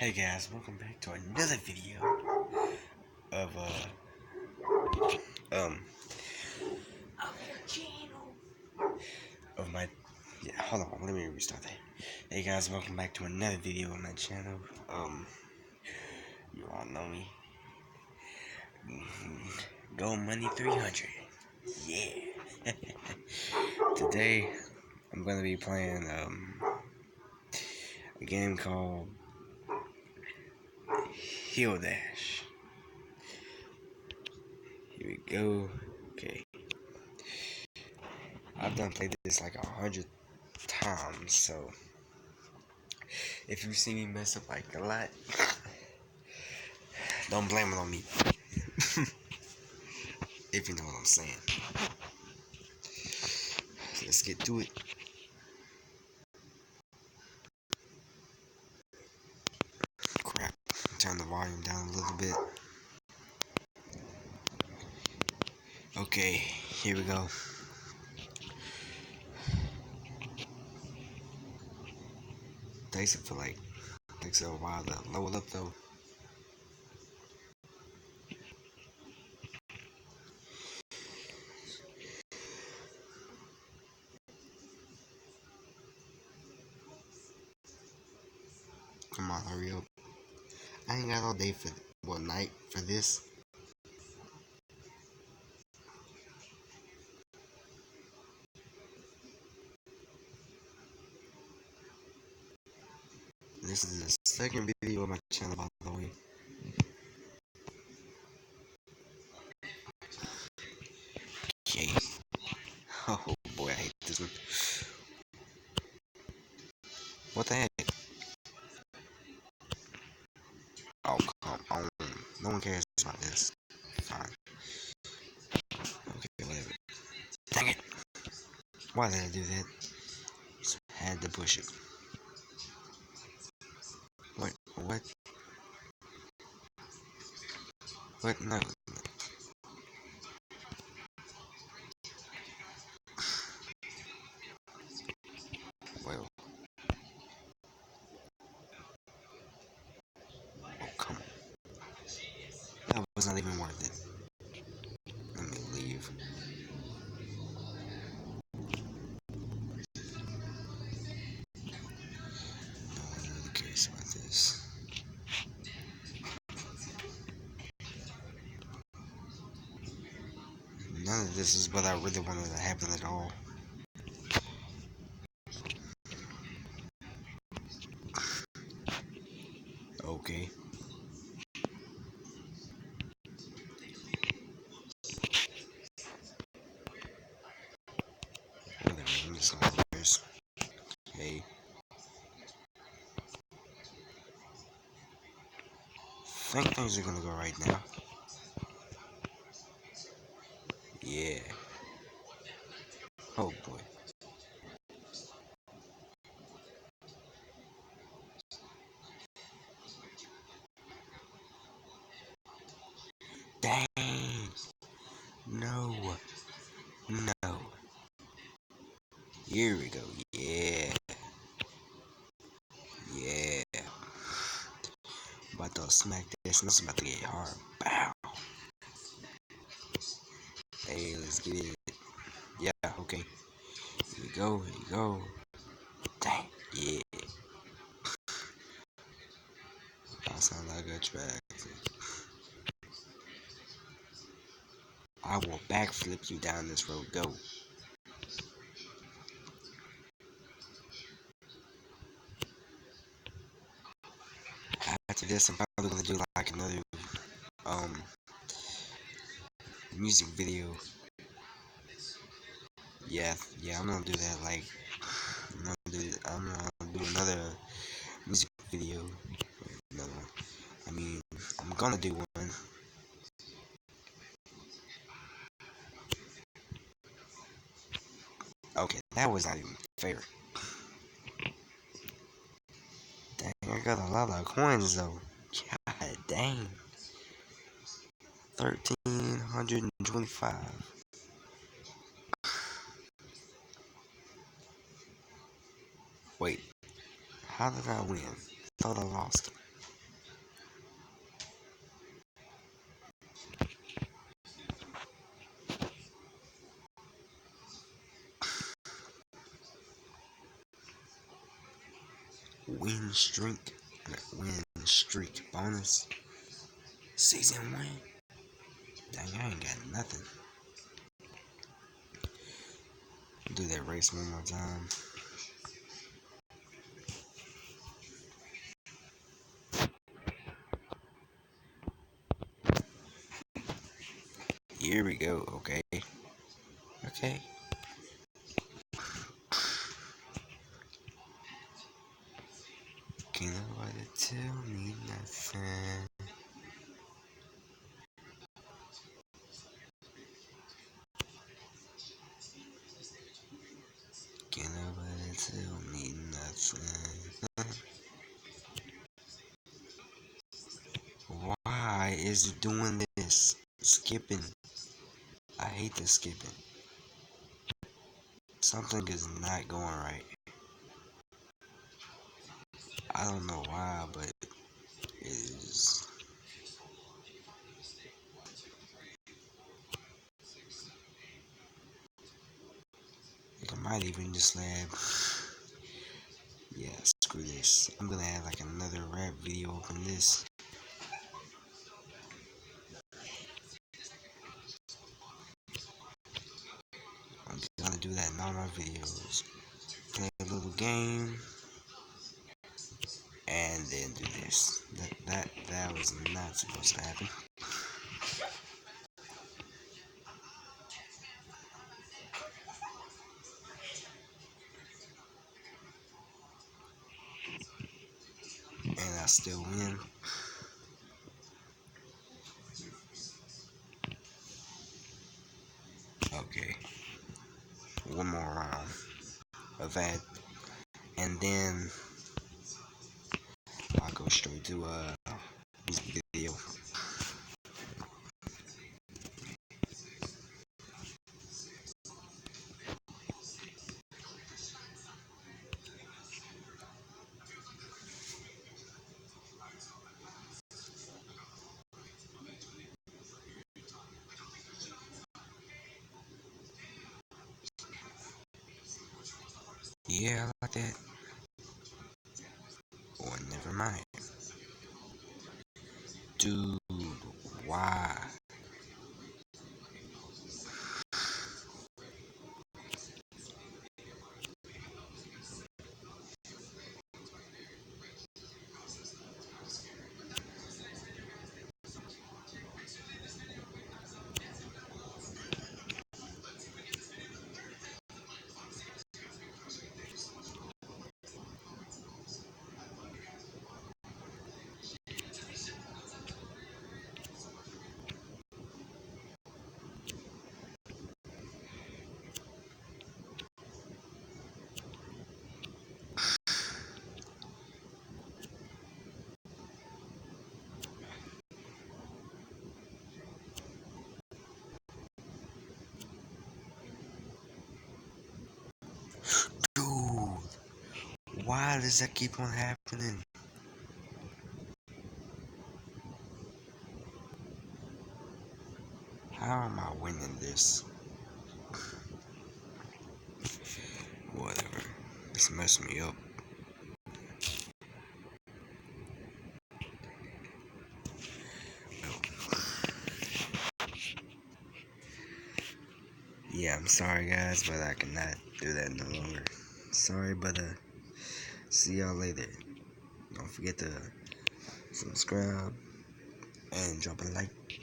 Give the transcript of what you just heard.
Hey guys, welcome back to another video of um of my hold on, let me restart that. Hey guys, welcome back to another video on my channel. You all know me. Go Money 300. Yeah. Today I'm gonna be playing a game called Hill Dash. Here we go. Okay. I've done played this like 100 times, so if you see me mess up like a lot, don't blame it on me. If you know what I'm saying. Let's get to it. Crap. Turn the volume down a little bit. Okay, here we go. Takes a while to load up though. Come on, hurry up. I ain't got all day night for this. This is the second video on my channel, by the way. Okay. Oh boy, I hate this one. What the heck? Oh, come on. No one cares about this. Fine. Okay, whatever. Dang it. Why did I do that? Just had to push it. What? What? What? No. Well. Oh, come on. That was not even worth it. Let me leave. No one really cares about this. None of this is what I really wanted to happen at all. Okay. Whatever, I'm just gonna do this. Hey. I think things are gonna go right now. Yeah. Oh boy. Dang. No. No. Here we go. Yeah. Yeah. About to smack this, and this is about to get hard. Bow. Hey, let's get it. Yeah, okay. Here we go. Here we go. Dang. Yeah. That sounds like a track. I will backflip you down this road. Go. After this, I'm probably gonna do like another um music video. Yeah, I'm gonna do that. Like, I'm gonna do another music video. Another one. I mean, I'm gonna do one. Okay, that was not even fair. Dang, I got a lot of coins though. God dang. 1,325. Wait, how did I win? Thought I lost. win streak. Win streak bonus. Season 1. Dang, I ain't got nothing. Do that race one more time. Here we go. Okay. Okay. Can't nobody tell me nothing. Can't nobody tell me nothing. Why is it doing this? Skipping. I hate the skipping. Something is not going right. I don't know why, but it is. I might even just land. Yeah, screw this. I'm gonna add like another rap video up in this. I'm just gonna do that in all my videos. Play a little game. And then do this. That was not supposed to happen. And I still win. Okay. One more round of that. And then I'll go straight to music video. Yeah, I like that. Or never mind. Dude, why? Dude, why does that keep on happening? How am I winning this? Whatever. This messed me up. Yeah, I'm sorry guys, but I cannot do that no longer. Sorry, but see y'all later. Don't forget to subscribe and drop a like.